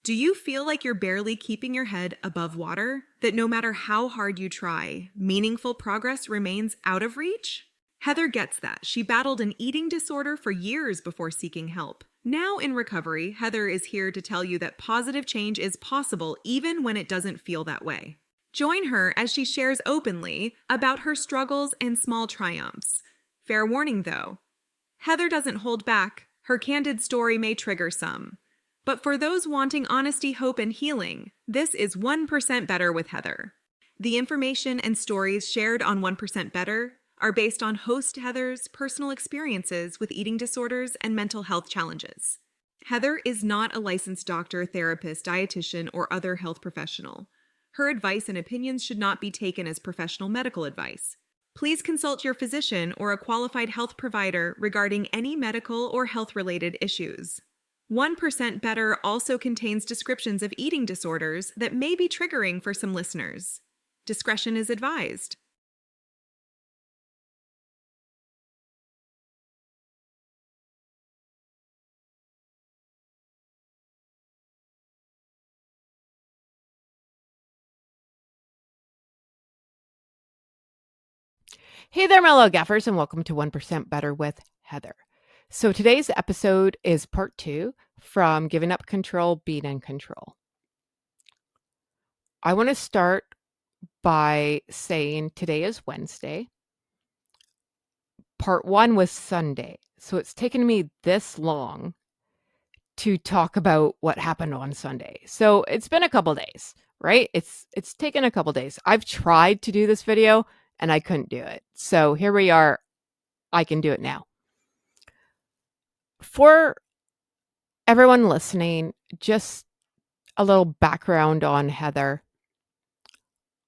Do you feel like you're barely keeping your head above water? That no matter how hard you try, meaningful progress remains out of reach? Heather gets that. She battled an eating disorder for years before seeking help. Now in recovery, Heather is here to tell you that positive change is possible even when it doesn't feel that way. Join her as she shares openly about her struggles and small triumphs. Fair warning though, Heather doesn't hold back. Her candid story may trigger some. But for those wanting honesty, hope, and healing, this is 1% Better with Heather. The information and stories shared on 1% Better are based on host Heather's personal experiences with eating disorders and mental health challenges. Heather is not a licensed doctor, therapist, dietitian, or other health professional. Her advice and opinions should not be taken as professional medical advice. Please consult your physician or a qualified health provider regarding any medical or health-related issues. 1% Better also contains descriptions of eating disorders that may be triggering for some listeners. Discretion is advised. Hey there, my little gaffers, and welcome to 1% Better with Heather. So today's episode is part 2 from Giving Up Control, Being in Control. I want to start by saying today is Wednesday. Part 1 was Sunday, so it's taken me this long to talk about what happened on Sunday. So it's been a couple days, right? It's taken a couple days. I've tried to do this video and I couldn't do it. So here we are. I can do it now. For everyone listening, just a little background on Heather.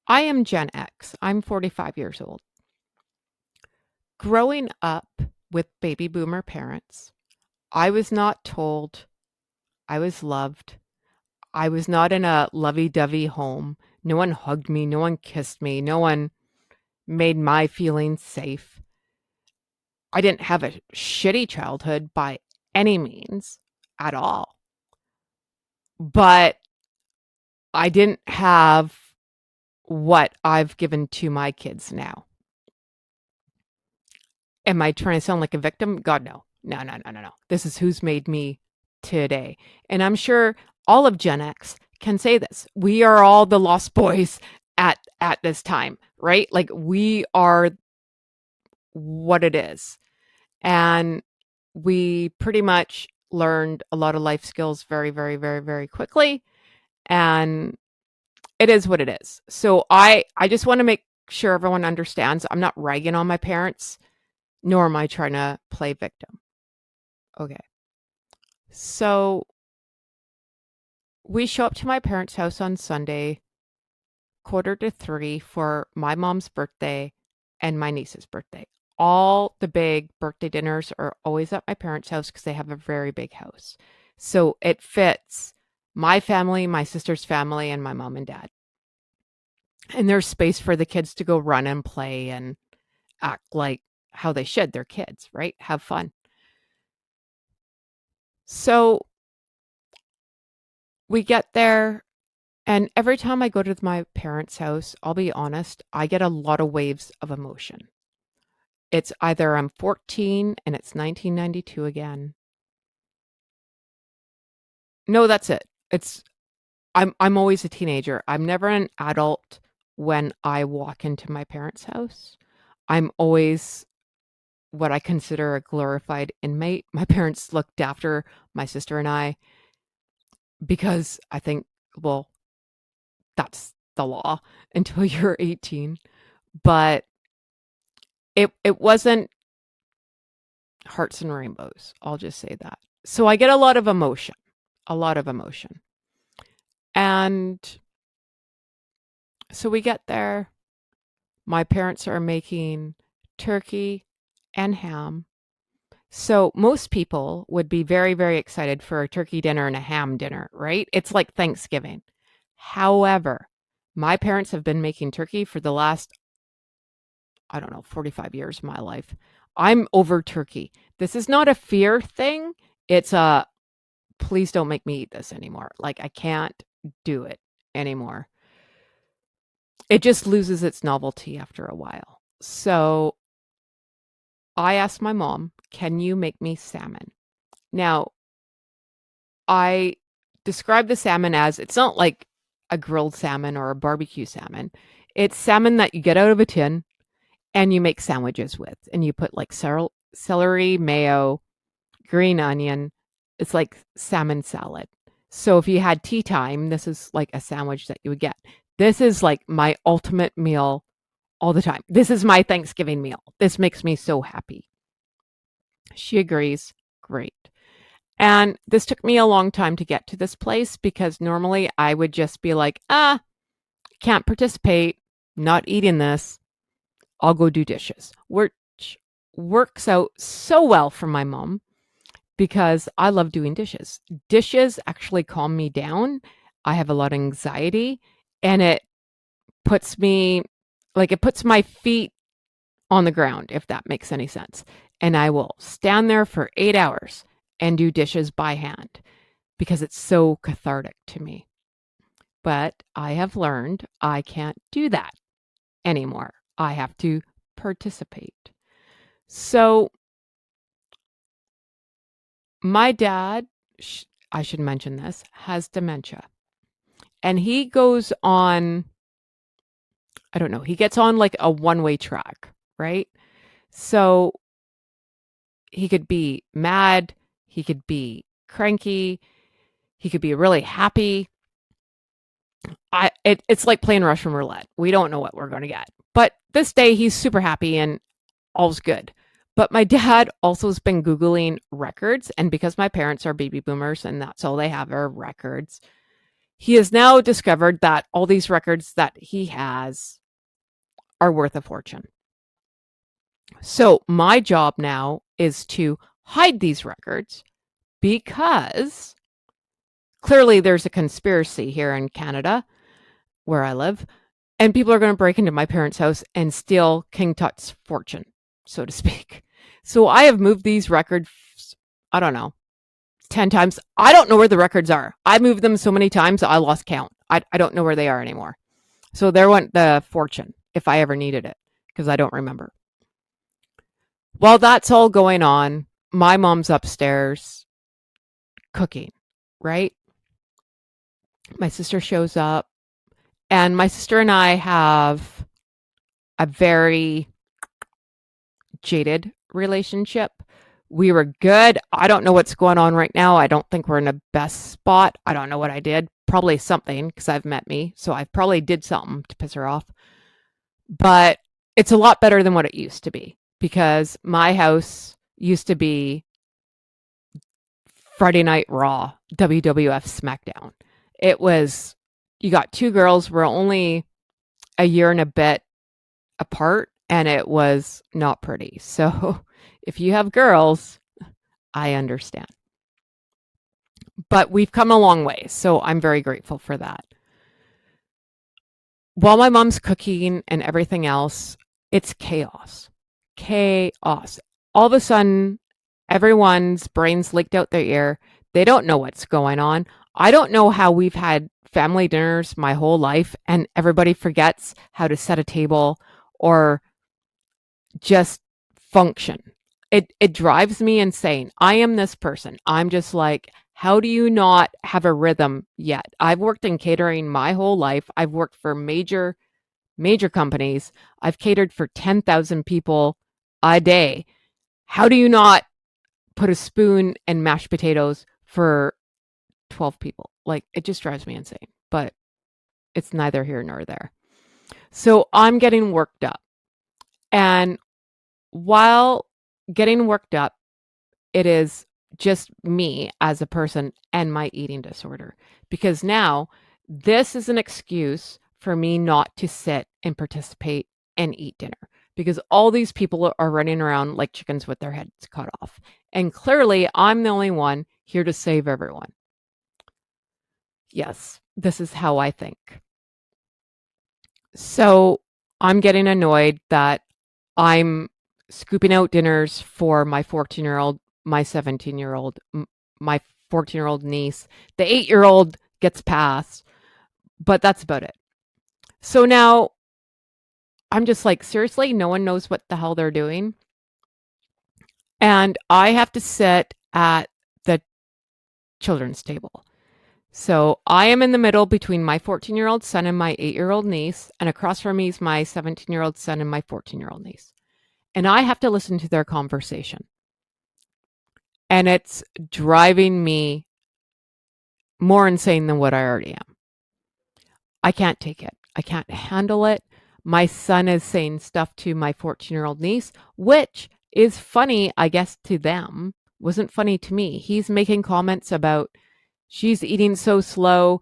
I am Gen X. I'm 45 years old. Growing up with baby boomer parents, I was not told I was loved. I was not in a lovey-dovey home. No one hugged me. No one kissed me. No one made my feelings safe. I didn't have a shitty childhood by any means at all. But I didn't have what I've given to my kids now. Am I trying to sound like a victim? God, no. No. This is who's made me today. And I'm sure all of Gen X can say this. We are all the lost boys at this time, right? Like we are what it is. And we pretty much learned a lot of life skills very, very, very, very quickly. And it is what it is. So I just want to make sure everyone understands I'm not ragging on my parents, nor am I trying to play victim. Okay. So we show up to my parents' house on Sunday, 2:45 for my mom's birthday and my niece's birthday. All the big birthday dinners are always at my parents' house because they have a very big house. So it fits my family, my sister's family, and my mom and dad. And there's space for the kids to go run and play and act like how they should. They're kids, right? Have fun. So we get there, and every time I go to my parents' house, I'll be honest, I get a lot of waves of emotion. It's either I'm 14 and it's 1992 again. No, that's it. I'm always a teenager. I'm never an adult when I walk into my parents' house. I'm always what I consider a glorified inmate. My parents looked after my sister and I because I think, well, that's the law until you're 18. But it wasn't hearts and rainbows. I'll just say that. So I get a lot of emotion. And so we get there. My parents are making turkey and ham. So most people would be very, very excited for a turkey dinner and a ham dinner, right? It's like Thanksgiving. However, my parents have been making turkey for the last, 45 years of my life. I'm over turkey. This is not a fear thing. It's a please don't make me eat this anymore. Like, I can't do it anymore. It just loses its novelty after a while. So I asked my mom, can you make me salmon? Now, I describe the salmon as, it's not like a grilled salmon or a barbecue salmon. It's salmon that you get out of a tin and you make sandwiches with. And you put like celery, mayo, green onion. It's like salmon salad. So if you had tea time, this is like a sandwich that you would get. This is like my ultimate meal all the time. This is my Thanksgiving meal. This makes me so happy. She agrees. Great. And this took me a long time to get to this place because normally I would just be like, can't participate, not eating this. I'll go do dishes, which works out so well for my mom because I love doing dishes. Dishes actually calm me down. I have a lot of anxiety and it puts me, like, it puts my feet on the ground, if that makes any sense. And I will stand there for 8 hours and do dishes by hand because it's so cathartic to me. But I have learned I can't do that anymore. I have to participate. So my dad, I should mention this, has dementia. And he goes on, I don't know, he gets on like a one-way track, right? So he could be mad, he could be cranky, he could be really happy. It's like playing Russian roulette. We don't know what we're going to get. But this day he's super happy and all's good. But my dad also has been Googling records. And because my parents are baby boomers and that's all they have are records, he has now discovered that all these records that he has are worth a fortune. So my job now is to hide these records because clearly there's a conspiracy here in Canada where I live, and people are going to break into my parents' house and steal King Tut's fortune, so to speak. So I have moved these records, I don't know, 10 times. I don't know where the records are. I moved them so many times I lost count. I don't know where they are anymore. So there went the fortune if I ever needed it because I don't remember. While that's all going on, my mom's upstairs cooking, right? My sister shows up, and my sister and I have a very jaded relationship. We were good. I don't know what's going on right now. I don't think we're in the best spot. I don't know what I did. Probably something because I've met me. So I probably did something to piss her off. But it's a lot better than what it used to be because my house used to be Friday Night Raw, WWF SmackDown. It was, you got two girls, we're only a year and a bit apart, and it was not pretty. So if you have girls, I understand. But we've come a long way, so I'm very grateful for that. While my mom's cooking and everything else, it's chaos. Chaos. All of a sudden, everyone's brains leaked out their ear. They don't know what's going on. I don't know how we've had family dinners my whole life and everybody forgets how to set a table or just function. It drives me insane. I am this person. I'm just like, how do you not have a rhythm yet? I've worked in catering my whole life. I've worked for major companies. I've catered for 10,000 people a day. How do you not put a spoon in mashed potatoes for 12 people? Like, it just drives me insane, but it's neither here nor there. So I'm getting worked up. And while getting worked up, it is just me as a person and my eating disorder. Because now this is an excuse for me not to sit and participate and eat dinner. Because all these people are running around like chickens with their heads cut off. And clearly, I'm the only one here to save everyone. Yes, this is how I think. So I'm getting annoyed that I'm scooping out dinners for my 14-year-old, my 17-year-old, my 14-year-old niece. The 8-year-old gets passed, but that's about it. So now I'm just like, seriously, no one knows what the hell they're doing. And I have to sit at the children's table. So I am in the middle between my 14-year-old son and my 8-year-old niece, and across from me is my 17-year-old son and my 14-year-old niece. And I have to listen to their conversation. And it's driving me more insane than what I already am. I can't take it. I can't handle it. My son is saying stuff to my 14-year-old niece, which is funny, I guess, to them. Wasn't funny to me. He's making comments about, she's eating so slow.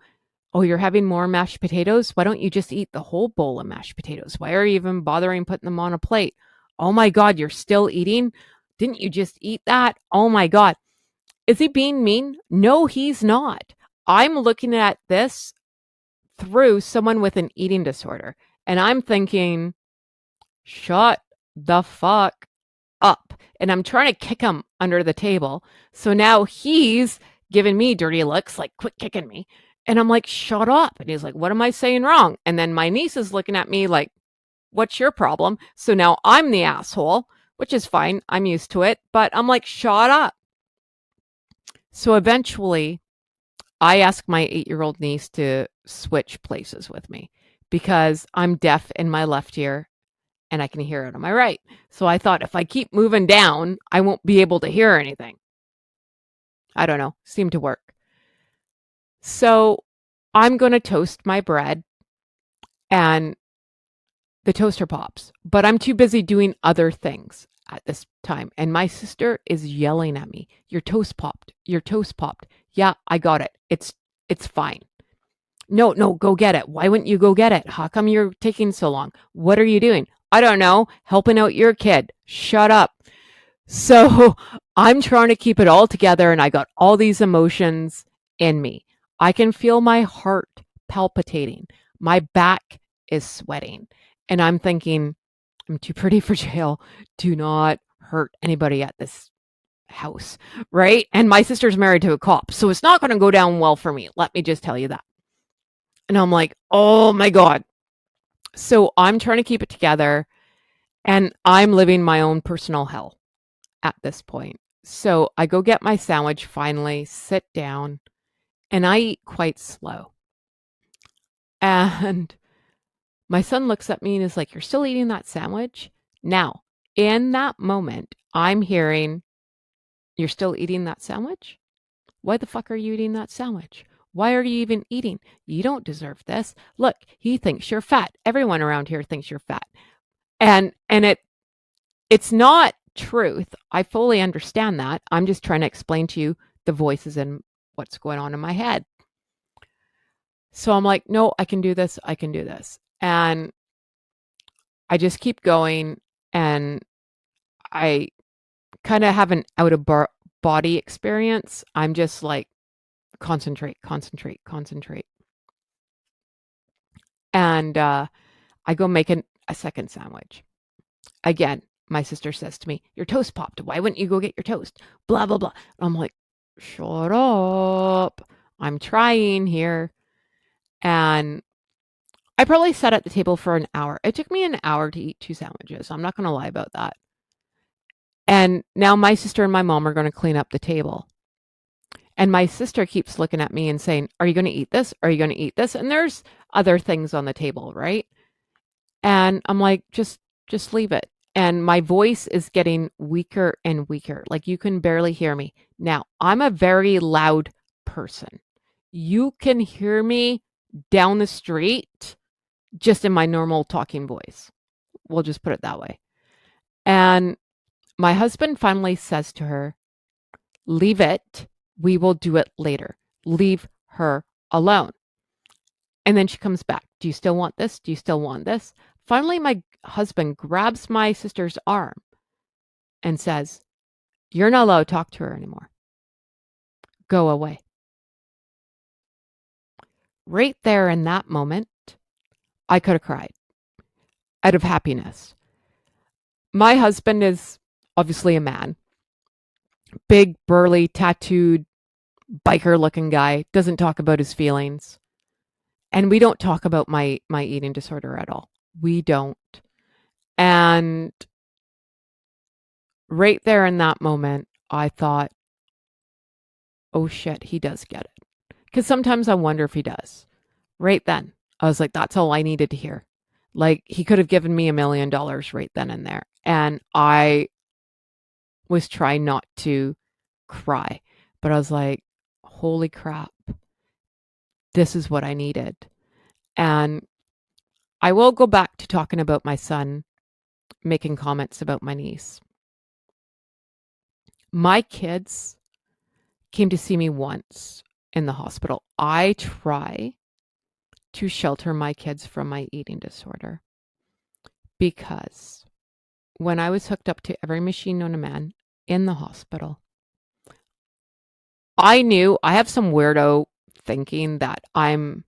Oh, you're having more mashed potatoes? Why don't you just eat the whole bowl of mashed potatoes? Why are you even bothering putting them on a plate? Oh my God, you're still eating? Didn't you just eat that? Oh my God. Is he being mean? No, he's not. I'm looking at this through someone with an eating disorder, and I'm thinking, shut the fuck up. And I'm trying to kick him under the table. So now he's giving me dirty looks, like, quit kicking me. And I'm like, shut up. And he's like, what am I saying wrong? And then my niece is looking at me like, what's your problem? So now I'm the asshole, which is fine. I'm used to it. But I'm like, shut up. So eventually, I ask my 8-year-old niece to switch places with me because I'm deaf in my left ear and I can hear it on my right. So I thought if I keep moving down, I won't be able to hear anything. I don't know. Seemed to work. So I'm going to toast my bread and the toaster pops, but I'm too busy doing other things at this time. And my sister is yelling at me, your toast popped, your toast popped. Yeah, I got it. It's fine. No, go get it. Why wouldn't you go get it? How come you're taking so long? What are you doing? I don't know. Helping out your kid. Shut up. So I'm trying to keep it all together and I got all these emotions in me. I can feel my heart palpitating. My back is sweating. And I'm thinking, I'm too pretty for jail. Do not hurt anybody at this house, right? And my sister's married to a cop, so it's not going to go down well for me. Let me just tell you that. And I'm like, oh my God. So I'm trying to keep it together and I'm living my own personal hell at this point. So I go get my sandwich finally, sit down, and I eat quite slow. And my son looks at me and is like, you're still eating that sandwich? Now, in that moment, I'm hearing, you're still eating that sandwich? Why the fuck are you eating that sandwich? Why are you even eating? You don't deserve this. Look, he thinks you're fat. Everyone around here thinks you're fat. And it's not truth. I fully understand that. I'm just trying to explain to you the voices and what's going on in my head. So I'm like, no, I can do this. I can do this. And I just keep going and I kind of have an out of body experience. I'm just like, concentrate. And I go make a second sandwich. Again, my sister says to me, your toast popped. Why wouldn't you go get your toast? Blah, blah, blah. I'm like, shut up. I'm trying here. And I probably sat at the table for an hour. It took me an hour to eat 2 sandwiches. I'm not going to lie about that. And now my sister and my mom are going to clean up the table. And my sister keeps looking at me and saying, are you going to eat this? Are you going to eat this? And there's other things on the table, right? And I'm like, just leave it. And my voice is getting weaker and weaker. Like you can barely hear me. Now, I'm a very loud person. You can hear me down the street just in my normal talking voice. We'll just put it that way. And my husband finally says to her, leave it. We will do it later. Leave her alone. And then she comes back. Do you still want this? Do you still want this? Finally, my husband grabs my sister's arm and says, you're not allowed to talk to her anymore. Go away. Right there in that moment, I could have cried out of happiness. My husband is obviously a man, big, burly, tattooed, biker looking guy, doesn't talk about his feelings. And we don't talk about my eating disorder at all. We don't. And right there in that moment, I thought, oh shit, he does get it. Because sometimes I wonder if he does. Right then, I was like, that's all I needed to hear. Like, he could have given me $1 million right then and there. And I was trying not to cry. But I was like, holy crap, this is what I needed. And I will go back to talking about my son making comments about my niece. My kids came to see me once in the hospital. I try to shelter my kids from my eating disorder because when I was hooked up to every machine known to man in the hospital, I knew I have some weirdo thinking that I'm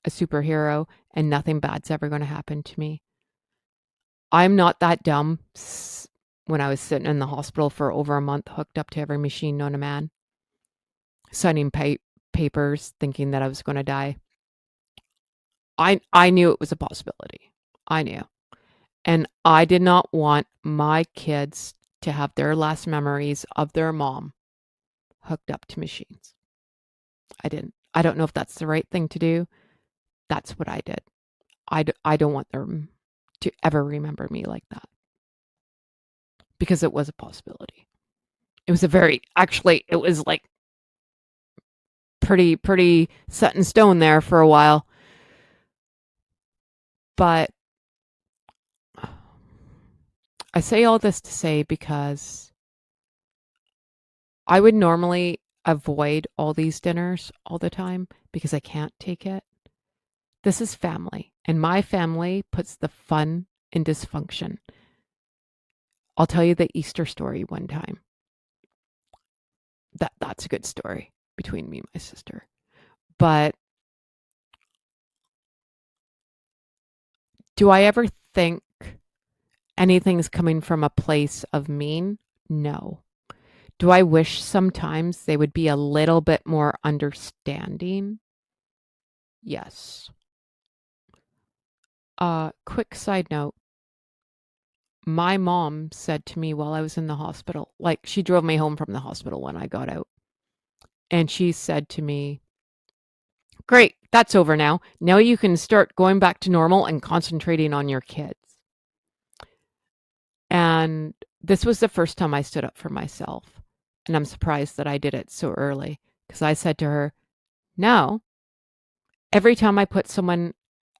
a superhero and nothing bad's ever going to happen to me. I'm not that dumb. When I was sitting in the hospital for over a month, hooked up to every machine known to man, signing papers, thinking that I was going to die. I knew it was a possibility. I knew. And I did not want my kids to have their last memories of their mom hooked up to machines. I didn't. I don't know if that's the right thing to do. That's what I did. I don't want them to ever remember me like that because it was a possibility. It was it was like pretty set in stone there for a while. But I say all this to say because I would normally avoid all these dinners all the time because I can't take it. This is family, and my family puts the fun in dysfunction. I'll tell you the Easter story one time. That's a good story between me and my sister. But do I ever think anything's coming from a place of mean? No. Do I wish sometimes they would be a little bit more understanding? Yes. Quick side note. My mom said to me while I was in the hospital, like she drove me home from the hospital when I got out. And she said to me, great, that's over now. Now you can start going back to normal and concentrating on your kids. And this was the first time I stood up for myself. And I'm surprised that I did it so early because I said to her, no, every time I put someone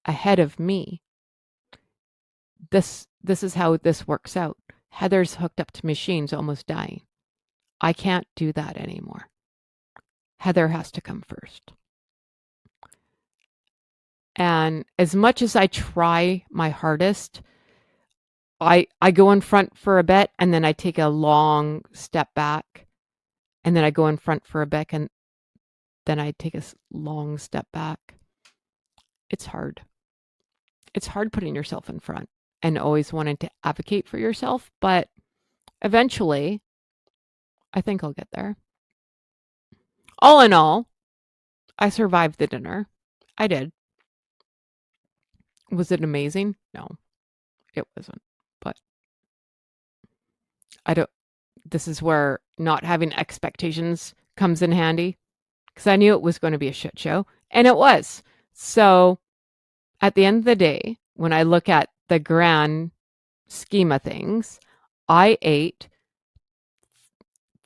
ahead of me, this is how this works out. Heather's hooked up to machines, almost dying. I can't do that anymore. Heather has to come first. And as much as I try my hardest, I go in front for a bit and then I take a long step back and then I go in front for a bit and then I take a long step back. It's hard. It's hard putting yourself in front and always wanting to advocate for yourself, but eventually I think I'll get there. All in all, I survived the dinner. I did. Was it amazing? No, it wasn't. But I don't, this is where not having expectations comes in handy because I knew it was going to be a shit show and it was. So at the end of the day, when I look at the grand scheme of things, I ate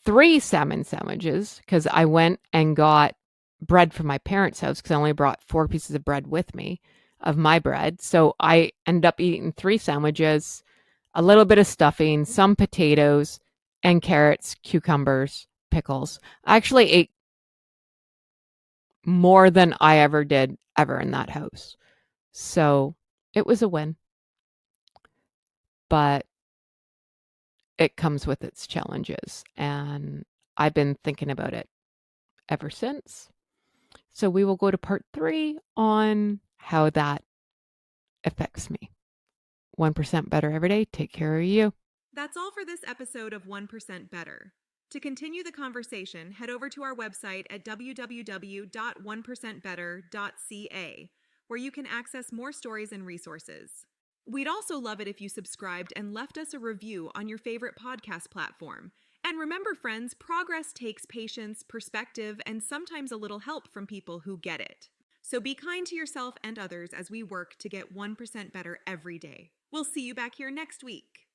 3 salmon sandwiches because I went and got bread from my parents' house because I only brought 4 pieces of bread with me of my bread. So I ended up eating 3 sandwiches, a little bit of stuffing, some potatoes, and carrots, cucumbers, pickles. I actually ate more than I ever did ever in that house. So it was a win. But it comes with its challenges. And I've been thinking about it ever since. So we will go to part 3 on how that affects me. 1% better every day. Take care of you. That's all for this episode of 1% Better. To continue the conversation, head over to our website at www.1percentbetter.ca, where you can access more stories and resources. We'd also love it if you subscribed and left us a review on your favorite podcast platform. And remember, friends, progress takes patience, perspective, and sometimes a little help from people who get it. So be kind to yourself and others as we work to get 1% better every day. We'll see you back here next week.